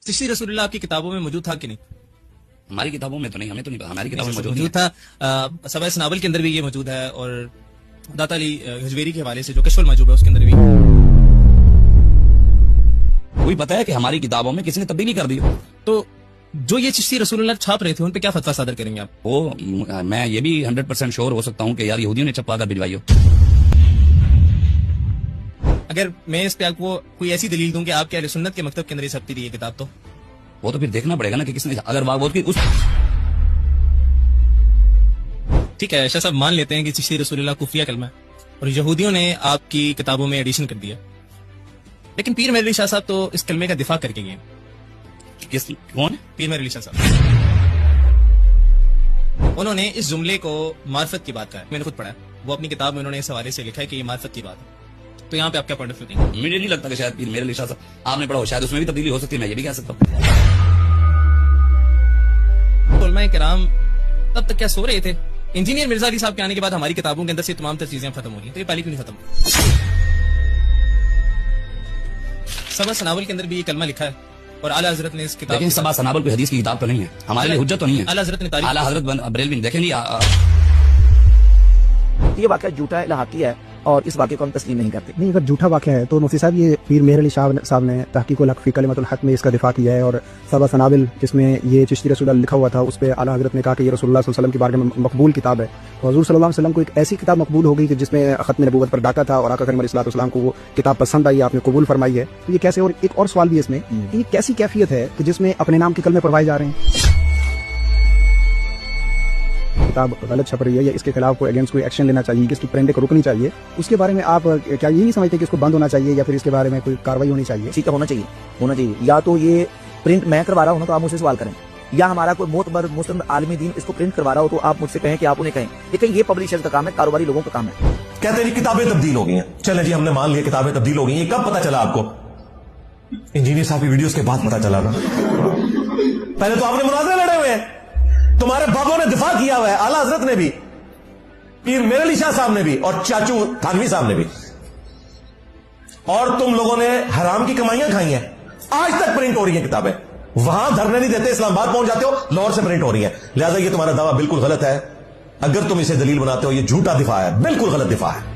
चिश्ती रसूलुल्लाह आपकी किताबों में मौजूद था कि नहीं? हमारी किताबों में तो नहीं, हमें तो नहीं, हमारी किताबों में मौजूद था। सवाए सनावल के अंदर भी ये मौजूद है और दाता अली हजवेरी के हवाले से जो कश्फुल मजूब है उसके अंदर भी। कोई पता है कि हमारी किताबों में किसी ने तब्दीली कर दी? तो जो ये चिश्ती रसूलुल्लाह छाप रहे थे उन पे क्या फतवा सादर करेंगे आप? वो मैं ये भी 100% श्योर हो सकता हूँ कि यार यहूदियों ने छपवा कर भिजवाई हो। अगर मैं इस पे आपको कोई ऐसी दलील दूं कि आपके अहले सुन्नत के मकतब के अंदर ये छपती थी ये किताब, तो वो तो फिर देखना पड़ेगा ना कि किसने, अगर वो उस ठीक है शाह साहब मान लेते हैं कि चिश्ती रसूलुल्लाह कुफरिया कलमा है और यहूदियों ने आपकी किताबों में एडिशन कर दिया, लेकिन पीर मेहर अली शाह साहब तो इस कलमे का दिफा करके गए। कौन? पीर मेहर अली शाह साहब। उन्होंने इस जुमले को मार्फत की बात कहा है, मैंने खुद पढ़ा है, वो अपनी किताब में उन्होंने इस हवाले से लिखा है कि ये मार्फत की बात है। तो यहाँ पे आप क्या पॉइंट ऑफ व्यू देंगे? मुझे नहीं लगता कि शायद पीर मेहर अली शाह साहब आपने पढ़ा हो, शायद उसमें भी तब्दीली हो सकती है, मैं ये भी कह सकता हूँ। उलमाए किराम तब तक क्या सो रहे थे? इंजीनियर मिर्जा अली साहब के आने के बाद हमारी किताबों के अंदर से तमाम तर चीजें खत्म हो रही हैं, तो ये पहले क्यों नहीं खत्म? सबा सनावल के अंदर भी ये कलमा लिखा है और आला हजरत ने इस किताब, लेकिन सबा सनावल कोई हदीस की किताब तो नहीं है, हमारे लिए हुज्जत तो नहीं है। आला हजरत ने तारीफ, आला हजरत बरेलवी देखें नहीं, ये वाकया झूठा है, इलाहाकी है और इस वाक़े को हम तस्लीम नहीं करते। नहीं, अगर झूठा वाक़या है तो मुफ्ती साहब ये पीर मेहर अली साहब ने तहक़ीक़ुल हक़ फ़ी कलिमतुल हक़ में इसका दिफा किया है और सबा सनाबिल जिसमें ये चिश्ती रसूलुल्लाह लिखा हुआ था उस पर आला हज़रत ने कहा कि ये रसूलुल्लाह सल्लल्लाहु अलैहि वसल्लम के बारे में मकबूल किताब है। तो हुज़ूर सल्लल्लाहु अलैहि वसल्लम को एक ऐसी किताब मकबूल हो गई कि जिसमें ख़त्म नबूवत पर डाका था और आका करीम अलैहि सल्लम को वो किताब पसंद आई, आपने कबूल फरमाई है। तो ये कैसे? और एक और सवाल भी इसमें, ये कैसी कैफियत है कि जिसमें अपने नाम के कलमे पढ़वाए जा रहे हैं? किताब गलत छप रही है या इसके खिलाफ कोई अगेंस्ट कोई एक्शन लेना चाहिए, इसकी प्रिंटिंग रुकनी चाहिए, उसके बारे में आप क्या ये नहीं समझते कि इसको बंद होना चाहिए या फिर इसके बारे में कोई कार्रवाई होनी चाहिए? ठीक है, होना चाहिए। या तो ये प्रिंट मैं करवा रहा हूँ तो आप मुझसे सवाल करें, या हमारा कोई मोतबर मुस्लिम आलिमी दीन इसको प्रिंट करवा रहा हो तो आप मुझसे कहें कि आप उन्हें कहें। लेकिन ये पब्लिशर्स का काम है, कारोबारी लोगों का काम है। कहते हैं किताबें तब्दील हो गई हैं। चले जी, हमने मान लिया किताबें तब्दील हो गई हैं। कब पता चला आपको? इंजीनियर साहब की वीडियोस के बाद पता चला ना। पहले तो आपने मुनाज़रे लड़े हुए हैं, तुम्हारे बाबों ने दिफा किया हुआ है, आला हजरत ने भी, पीर मेहर अली शाह साहब ने भी और चाचू थानवी साहब ने भी, और तुम लोगों ने हराम की कमाइयां खाई हैं। आज तक प्रिंट हो रही हैं किताबें, वहां धरने नहीं देते, इस्लामाबाद पहुंच जाते हो, लाहौर से प्रिंट हो रही है। लिहाजा ये तुम्हारा दावा बिल्कुल गलत है। अगर तुम इसे दलील बनाते हो, ये झूठा दिफा है, बिल्कुल गलत दिफा है।